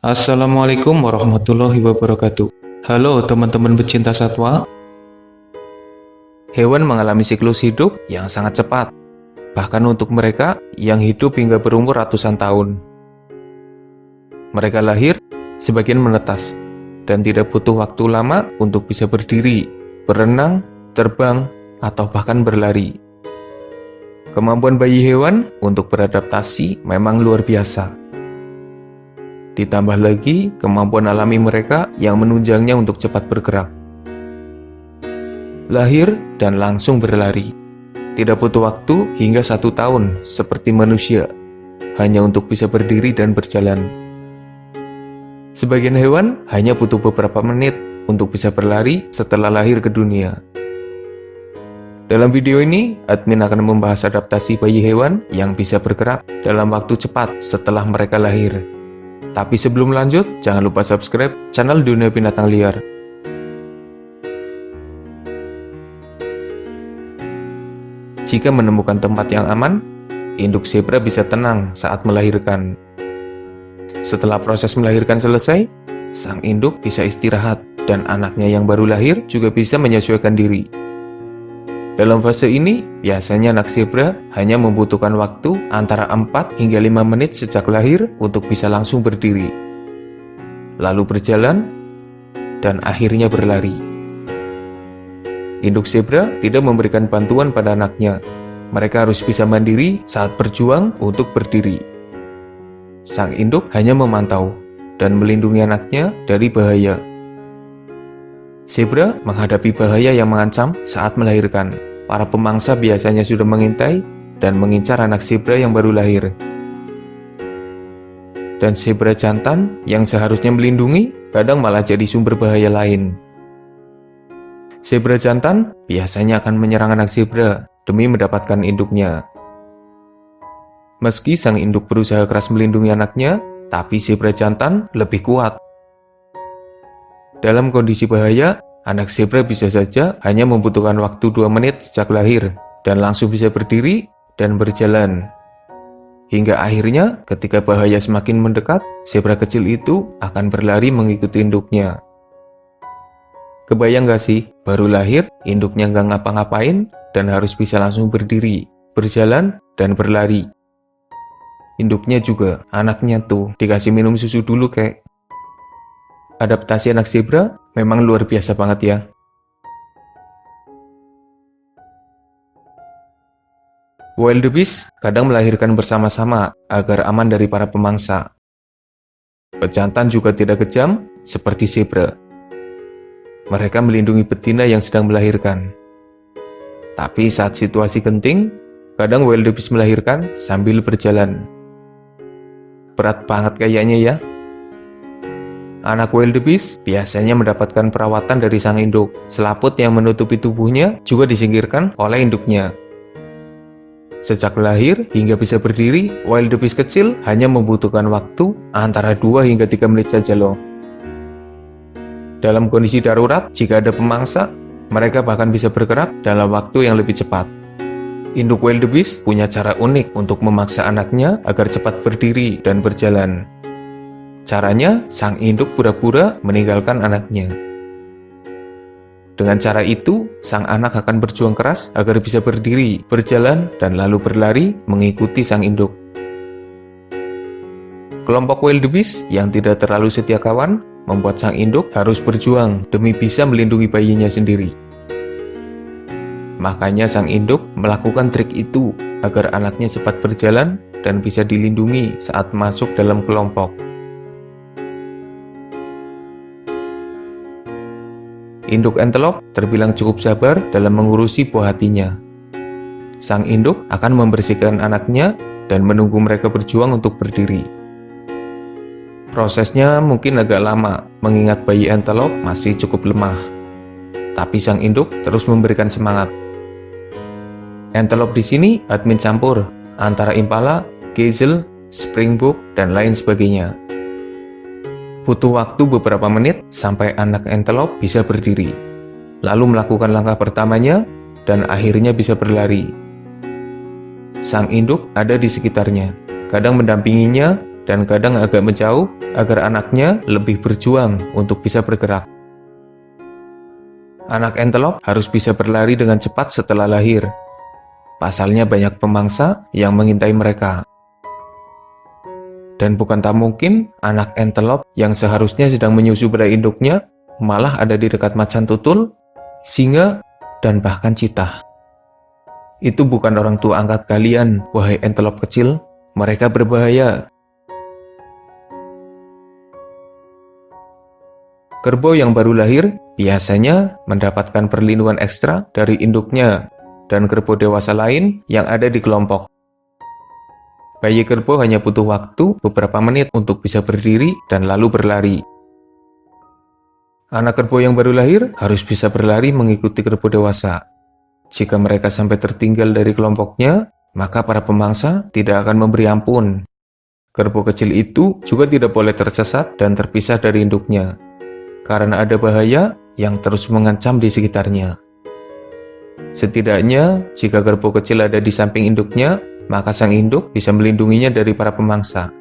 Assalamualaikum warahmatullahi wabarakatuh. Halo teman-teman pecinta satwa. Hewan mengalami siklus hidup yang sangat cepat, bahkan untuk mereka yang hidup hingga berumur ratusan tahun. Mereka lahir, sebagian menetas, dan tidak butuh waktu lama untuk bisa berdiri, berenang, terbang, atau bahkan berlari. Kemampuan bayi hewan untuk beradaptasi memang luar biasa. Ditambah lagi kemampuan alami mereka yang menunjangnya untuk cepat bergerak. Lahir dan langsung berlari. Tidak butuh waktu hingga 1 tahun seperti manusia, hanya untuk bisa berdiri dan berjalan. Sebagian hewan hanya butuh beberapa menit untuk bisa berlari setelah lahir ke dunia. Dalam video ini, admin akan membahas adaptasi bayi hewan yang bisa bergerak dalam waktu cepat setelah mereka lahir. Tapi sebelum lanjut, jangan lupa subscribe channel Dunia Binatang Liar. Jika menemukan tempat yang aman, induk zebra bisa tenang saat melahirkan. Setelah proses melahirkan selesai, sang induk bisa istirahat dan anaknya yang baru lahir juga bisa menyesuaikan diri. Dalam fase ini, biasanya anak zebra hanya membutuhkan waktu antara 4 hingga 5 menit sejak lahir untuk bisa langsung berdiri, lalu berjalan, dan akhirnya berlari. Induk zebra tidak memberikan bantuan pada anaknya. Mereka harus bisa mandiri saat berjuang untuk berdiri. Sang induk hanya memantau dan melindungi anaknya dari bahaya. Zebra menghadapi bahaya yang mengancam saat melahirkan. Para pemangsa biasanya sudah mengintai dan mengincar anak zebra yang baru lahir. Dan zebra jantan yang seharusnya melindungi, kadang malah jadi sumber bahaya lain. Zebra jantan biasanya akan menyerang anak zebra demi mendapatkan induknya. Meski sang induk berusaha keras melindungi anaknya, tapi zebra jantan lebih kuat. Dalam kondisi bahaya, anak zebra bisa saja hanya membutuhkan waktu 2 menit sejak lahir dan langsung bisa berdiri dan berjalan. Hingga akhirnya, ketika bahaya semakin mendekat, zebra kecil itu akan berlari mengikuti induknya. Kebayang gak sih, baru lahir, induknya gak ngapa-ngapain dan harus bisa langsung berdiri, berjalan, dan berlari. Induknya juga, anaknya tuh, dikasih minum susu dulu kek. Adaptasi anak zebra memang luar biasa banget ya. Wildebeest kadang melahirkan bersama-sama agar aman dari para pemangsa. Pejantan juga tidak kejam seperti zebra. Mereka melindungi betina yang sedang melahirkan. Tapi saat situasi genting, kadang wildebeest melahirkan sambil berjalan. Berat banget kayaknya ya. Anak wildebeest biasanya mendapatkan perawatan dari sang induk. Selaput yang menutupi tubuhnya juga disingkirkan oleh induknya. Sejak lahir hingga bisa berdiri, wildebeest kecil hanya membutuhkan waktu antara 2 hingga 3 menit saja loh. Dalam kondisi darurat, jika ada pemangsa, mereka bahkan bisa bergerak dalam waktu yang lebih cepat. Induk wildebeest punya cara unik untuk memaksa anaknya agar cepat berdiri dan berjalan. Caranya, sang induk pura-pura meninggalkan anaknya. Dengan cara itu, sang anak akan berjuang keras agar bisa berdiri, berjalan, dan lalu berlari mengikuti sang induk. Kelompok wildebeest yang tidak terlalu setia kawan membuat sang induk harus berjuang demi bisa melindungi bayinya sendiri. Makanya sang induk melakukan trik itu agar anaknya cepat berjalan dan bisa dilindungi saat masuk dalam kelompok. Induk antelope terbilang cukup sabar dalam mengurusi buah hatinya. Sang induk akan membersihkan anaknya dan menunggu mereka berjuang untuk berdiri. Prosesnya mungkin agak lama, mengingat bayi antelope masih cukup lemah. Tapi sang induk terus memberikan semangat. Antelope di sini admin campur antara impala, gazelle, springbok, dan lain sebagainya. Butuh waktu beberapa menit sampai anak antelope bisa berdiri, lalu melakukan langkah pertamanya, dan akhirnya bisa berlari. Sang induk ada di sekitarnya, kadang mendampinginya dan kadang agak menjauh agar anaknya lebih berjuang untuk bisa bergerak. Anak antelop harus bisa berlari dengan cepat setelah lahir. Pasalnya banyak pemangsa yang mengintai mereka. Dan bukan tak mungkin anak antelop yang seharusnya sedang menyusu pada induknya malah ada di dekat macan tutul, singa, dan bahkan citah. Itu bukan orang tua angkat kalian, wahai antelop kecil. Mereka berbahaya. Kerbau yang baru lahir biasanya mendapatkan perlindungan ekstra dari induknya dan kerbau dewasa lain yang ada di kelompok. Bayi kerbau hanya butuh waktu beberapa menit untuk bisa berdiri dan lalu berlari. Anak kerbau yang baru lahir harus bisa berlari mengikuti kerbau dewasa. Jika mereka sampai tertinggal dari kelompoknya, maka para pemangsa tidak akan memberi ampun. Kerbau kecil itu juga tidak boleh tersesat dan terpisah dari induknya, karena ada bahaya yang terus mengancam di sekitarnya. Setidaknya, jika kerbau kecil ada di samping induknya, maka sang induk bisa melindunginya dari para pemangsa.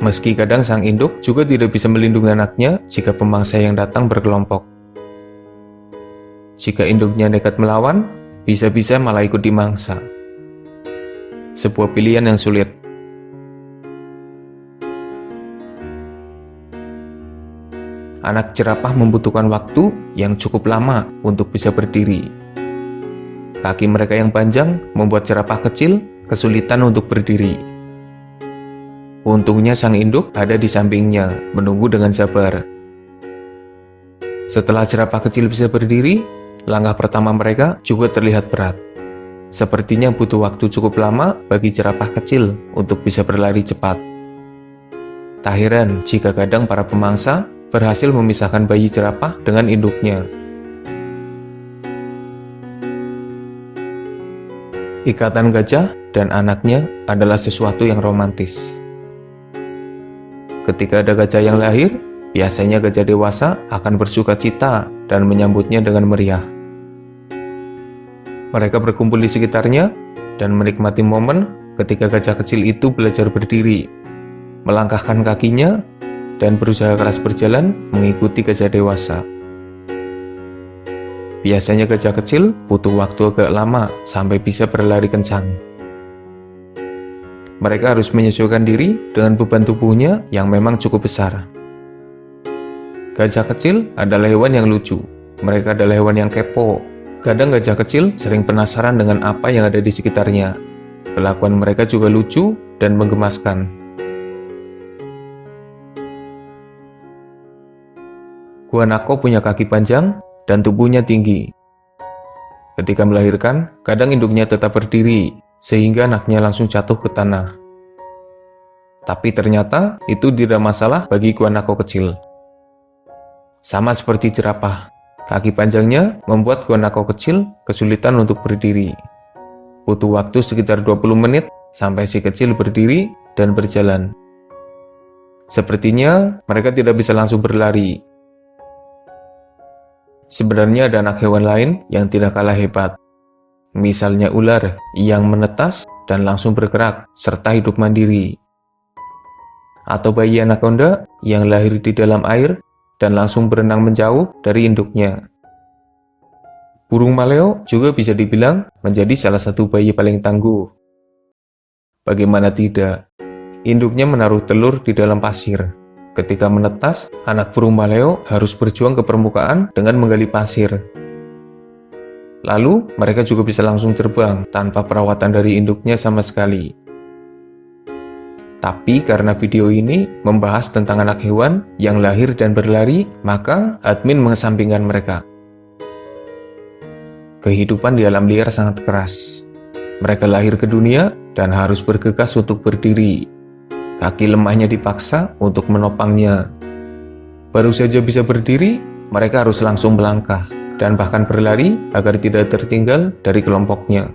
Meski kadang sang induk juga tidak bisa melindungi anaknya jika pemangsa yang datang berkelompok. Jika induknya nekat melawan, bisa-bisa malah ikut dimangsa. Sebuah pilihan yang sulit. Anak jerapah membutuhkan waktu yang cukup lama untuk bisa berdiri. Kaki mereka yang panjang membuat jerapah kecil kesulitan untuk berdiri. Untungnya sang induk ada di sampingnya, menunggu dengan sabar. Setelah jerapah kecil bisa berdiri, langkah pertama mereka juga terlihat berat. Sepertinya butuh waktu cukup lama bagi jerapah kecil untuk bisa berlari cepat. Tak heran jika kadang para pemangsa berhasil memisahkan bayi jerapah dengan induknya. Ikatan gajah dan anaknya adalah sesuatu yang romantis. Ketika ada gajah yang lahir, biasanya gajah dewasa akan bersuka cita dan menyambutnya dengan meriah. Mereka berkumpul di sekitarnya dan menikmati momen ketika gajah kecil itu belajar berdiri, melangkahkan kakinya, dan berusaha keras berjalan mengikuti gajah dewasa. Biasanya gajah kecil butuh waktu agak lama sampai bisa berlari kencang. Mereka harus menyesuaikan diri dengan beban tubuhnya yang memang cukup besar. Gajah kecil adalah hewan yang lucu. Mereka adalah hewan yang kepo. Kadang gajah kecil sering penasaran dengan apa yang ada di sekitarnya. Kelakuan mereka juga lucu dan menggemaskan. Guanaco punya kaki panjang dan tubuhnya tinggi. Ketika melahirkan, kadang induknya tetap berdiri, sehingga anaknya langsung jatuh ke tanah. Tapi ternyata itu tidak masalah bagi guanaco kecil. Sama seperti jerapah, kaki panjangnya membuat guanaco kecil kesulitan untuk berdiri. Butuh waktu sekitar 20 menit sampai si kecil berdiri dan berjalan. Sepertinya mereka tidak bisa langsung berlari. Sebenarnya ada anak hewan lain yang tidak kalah hebat. Misalnya ular yang menetas dan langsung bergerak serta hidup mandiri. Atau bayi anaconda yang lahir di dalam air dan langsung berenang menjauh dari induknya. Burung maleo juga bisa dibilang menjadi salah satu bayi paling tangguh. Bagaimana tidak? Induknya menaruh telur di dalam pasir. Ketika menetas, anak burung maleo harus berjuang ke permukaan dengan menggali pasir. Lalu, mereka juga bisa langsung terbang tanpa perawatan dari induknya sama sekali. Tapi karena video ini membahas tentang anak hewan yang lahir dan berlari, maka admin mengesampingkan mereka. Kehidupan di alam liar sangat keras. Mereka lahir ke dunia dan harus bergegas untuk berdiri. Kaki lemahnya dipaksa untuk menopangnya. Baru saja bisa berdiri, mereka harus langsung melangkah dan bahkan berlari agar tidak tertinggal dari kelompoknya.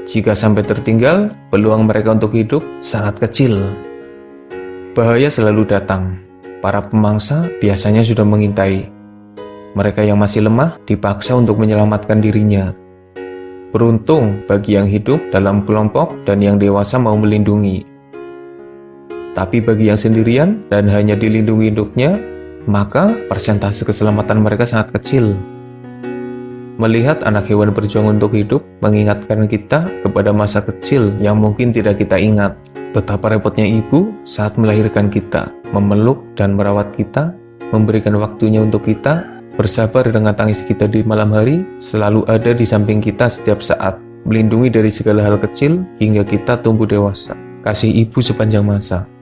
Jika sampai tertinggal, peluang mereka untuk hidup sangat kecil. Bahaya selalu datang. Para pemangsa biasanya sudah mengintai. Mereka yang masih lemah dipaksa untuk menyelamatkan dirinya. Beruntung bagi yang hidup dalam kelompok dan yang dewasa mau melindungi. Tapi bagi yang sendirian dan hanya dilindungi induknya, maka persentase keselamatan mereka sangat kecil. Melihat anak hewan berjuang untuk hidup mengingatkan kita kepada masa kecil yang mungkin tidak kita ingat. Betapa repotnya ibu saat melahirkan kita, memeluk dan merawat kita, memberikan waktunya untuk kita, bersabar dengan tangis kita di malam hari, selalu ada di samping kita setiap saat, melindungi dari segala hal kecil hingga kita tumbuh dewasa. Kasih ibu sepanjang masa.